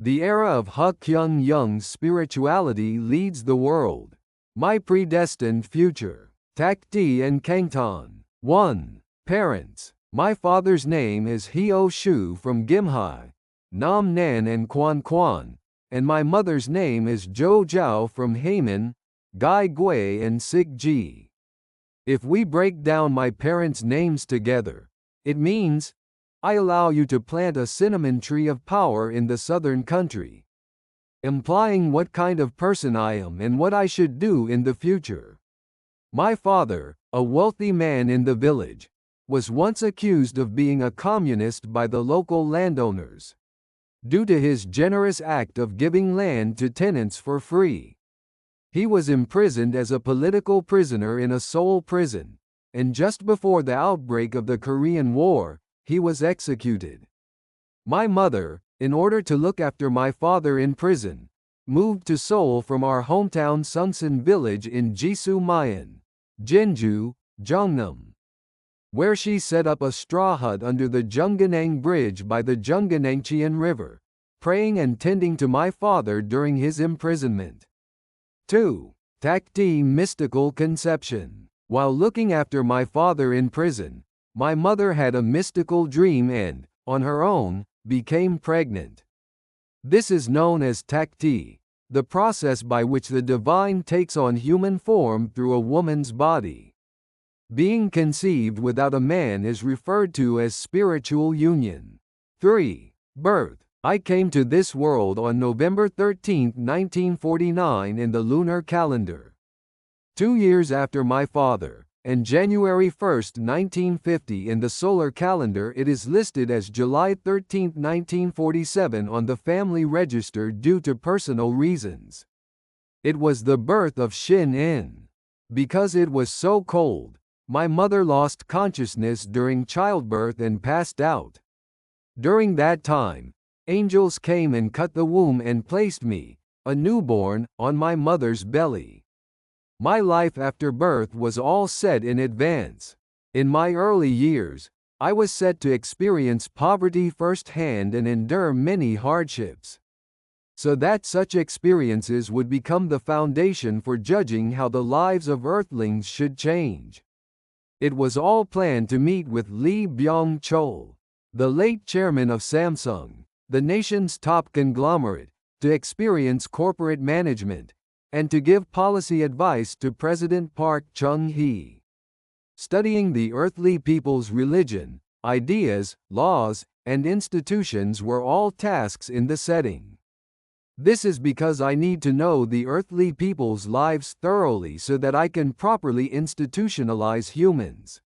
The era of H.K.Y spirituality leads the world. My predestined future. Takti and Kangtan. 1. Parents. My father's name is Heo Shu from Gimhai, Nam Nan and Quan Quan, and my mother's name is Zhou Zhao from Hainan, Gai Gui and Sig Ji. If we break down my parents' names together, it means, I allow you to plant a cinnamon tree of power in the southern country, implying what kind of person I am and what I should do in the future. My father, a wealthy man in the village, was once accused of being a communist by the local landowners, due to his generous act of giving land to tenants for free. He was imprisoned as a political prisoner in a Seoul prison, and just before the outbreak of the Korean War, he was executed. My mother, in order to look after my father in prison, moved to Seoul from our hometown Sungsan village in Jisoo-myeon, Jeonju, Jeongnam, where she set up a straw hut under the Jeongganang Bridge by the Jeongganangcheon River, praying and tending to my father during his imprisonment. 2. Takti mystical conception. While looking after my father in prison, my mother had a mystical dream and, on her own, became pregnant. This is known as takti, the process by which the divine takes on human form through a woman's body. Being conceived without a man is referred to as spiritual union. 3. Birth. I came to this world on November 13, 1949 in the lunar calendar. 2 years after my father, and January 1, 1950 in the solar calendar. It is listed as July 13, 1947 on the family register due to personal reasons. It was the birth of Shin In. Because it was so cold, my mother lost consciousness during childbirth and passed out. During that time, angels came and cut the womb and placed me, a newborn, on my mother's belly. My life after birth was all set in advance. In my early years, I was set to experience poverty firsthand and endure many hardships, so that such experiences would become the foundation for judging how the lives of earthlings should change. It was all planned to meet with Lee Byung-chul, the late chairman of Samsung, the nation's top conglomerate, to experience corporate management, and to give policy advice to President Park Chung-hee. Studying the earthly people's religion, ideas, laws, and institutions were all tasks in the setting. This is because I need to know the earthly people's lives thoroughly so that I can properly institutionalize humans.